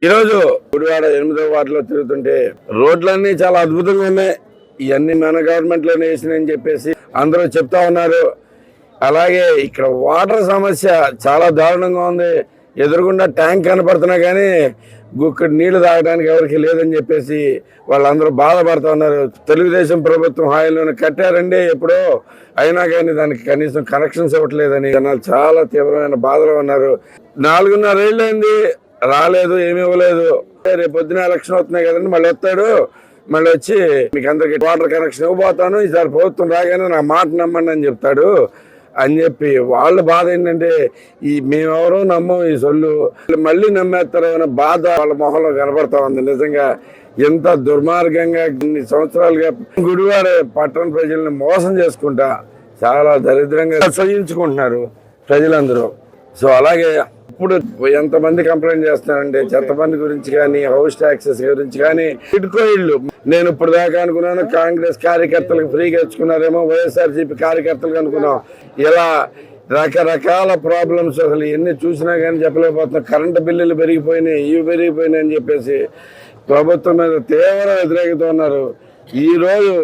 ఈరోజు గుడివాడ 8వ వార్డులో తిరుగుతుంటే రోడ్లన్నీ చాలా అద్భుతంగా ఉన్నాయి. ఇవన్నీ మన గవర్నమెంట్ లోనే వేసినాయని చెప్పేసి అందరూ చెప్తా ఉన్నారు. అలాగే ఇక్కడ వాటర్ సమస్య చాలా దారుణంగా ఉంది. ఎదురుగుండా ట్యాంక్ కనపడుతున్నా కానీ గుక్కడి నీళ్లు తాగడానికి ఎవరికి లేదని చెప్పేసి వాళ్ళందరూ బాధపడుతూ ఉన్నారు. తెలుగుదేశం ప్రభుత్వం హాయిలోనే కట్టారండి ఎప్పుడో, అయినా కానీ దానికి కనీసం కనెక్షన్స్ ఇవ్వట్లేదని జనాలు చాలా తీవ్రమైన బాధలో ఉన్నారు. 4.5 ఏళ్ళు అయింది, రాలేదు, ఏమి ఇవ్వలేదు. రేపు పొద్దున ఎలక్షన్ అవుతున్నాయి కదండి, మళ్ళీ వస్తాడు, మళ్ళీ వచ్చి మీకు అందరికి వాటర్ కనెక్షన్ ఇవ్వబోతాను, ఈసారి ప్రభుత్వం రాగానే నా మాట నమ్మండి అని చెప్తాడు అని చెప్పి వాళ్ళ బాధ ఏంటంటే మేమెవరో నమ్మం ఈ సొల్లు, మళ్ళీ నమ్మేస్తారు అనే బాధ వాళ్ళ మొహంలో కనబడతా ఉంది. నిజంగా ఎంత దుర్మార్గంగా ఇన్ని సంవత్సరాలుగా గుడివాడ పట్టణ ప్రజల్ని మోసం చేసుకుంటా చాలా దరిద్రంగా సహించుకుంటున్నారు ప్రజలందరూ. సో అలాగే ఇప్పుడు ఎంతమంది కంప్లైంట్ చేస్తున్నారంటే చెత్త బండి గురించి కానీ, హౌస్ ట్యాక్సెస్ గురించి కానీ, ఇటుకో ఇళ్ళు. నేను ఇప్పుడు దాకా అనుకున్నాను కాంగ్రెస్ కార్యకర్తలకు ఫ్రీగా ఇచ్చుకున్నారేమో, వైఎస్ఆర్సీపీ కార్యకర్తలకు అనుకున్నాం. ఇలా రకరకాల ప్రాబ్లమ్స్ అసలు ఎన్ని చూసినా కానీ చెప్పలేకపోతున్నాం. కరెంటు బిల్లులు పెరిగిపోయినాయి, ఇవి పెరిగిపోయినాయి అని చెప్పేసి ప్రభుత్వం మీద తీవ్ర వ్యతిరేకత ఉన్నారు. ఈరోజు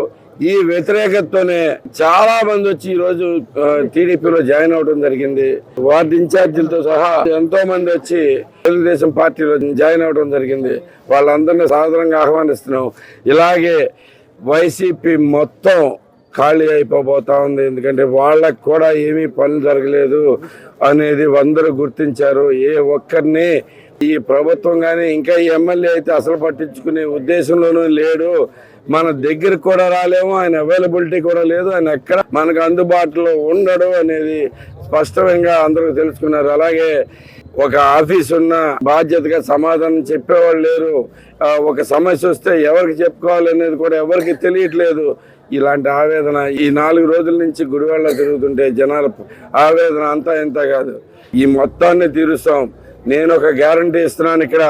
ఈ వ్యతిరేకతతోనే చాలా మంది వచ్చి ఈ రోజు టీడీపీలో జాయిన్ అవడం జరిగింది. వార్డు ఇన్ఛార్జీలతో సహా ఎంతో మంది వచ్చి తెలుగుదేశం పార్టీలో జాయిన్ అవడం జరిగింది. వాళ్ళందరినీ సాధారణంగా ఆహ్వానిస్తున్నాం. ఇలాగే వైసీపీ మొత్తం ఖాళీ అయిపోతా ఉంది. ఎందుకంటే వాళ్ళకు కూడా ఏమీ పనులు జరగలేదు అనేది అందరూ గుర్తించారు. ఏ ఒక్కరిని ఈ ప్రభుత్వం కానీ ఇంకా ఈ ఎమ్మెల్యే అయితే అసలు పట్టించుకునే ఉద్దేశంలోనూ లేడు. మన దగ్గర కూడా రాలేము, ఆయన అవైలబిలిటీ కూడా లేదు, ఆయన ఎక్కడ మనకు అందుబాటులో ఉండడు అనేది స్పష్టంగా అందరూ తెలుసుకున్నారు. అలాగే ఒక ఆఫీస్ ఉన్న బాధ్యతగా సమాధానం చెప్పేవాళ్ళు లేరు. ఒక సమస్య వస్తే ఎవరికి చెప్పుకోవాలి అనేది కూడా ఎవరికి తెలియట్లేదు. ఇలాంటి ఆవేదన ఈ 4 రోజుల నుంచి గుడివాడలో తిరుగుతుంటే జనాల ఆవేదన అంతా ఇంత కాదు. ఈ మొత్తాన్ని తీరుస్తాం. నేను ఒక గ్యారంటీ ఇస్తున్నాను, ఇక్కడ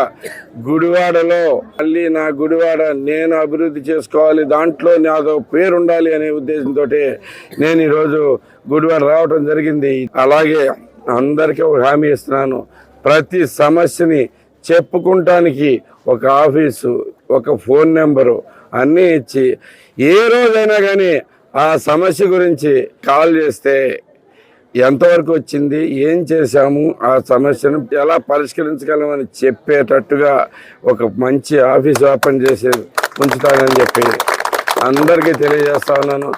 గుడివాడలో మళ్ళీ నా గుడివాడ నేను అభివృద్ధి చేసుకోవాలి, దాంట్లో నాదో పేరు ఉండాలి అనే ఉద్దేశంతో నేను ఈరోజు గుడివాడ రావటం జరిగింది. అలాగే అందరికీ ఒక హామీ ఇస్తున్నాను, ప్రతి సమస్యని చెప్పుకుంటానికి ఒక ఆఫీసు, ఒక ఫోన్ నెంబరు అన్నీ ఇచ్చి ఏ రోజైనా కానీ ఆ సమస్య గురించి కాల్ చేస్తే ఎంతవరకు వచ్చింది, ఏం చేశాము, ఆ సమస్యను ఎలా పరిష్కరించగలమని చెప్పేటట్టుగా ఒక మంచి ఆఫీస్ ఓపెన్ చేసి ఉంచుతానని చెప్పి అందరికీ తెలియజేస్తా ఉన్నాను.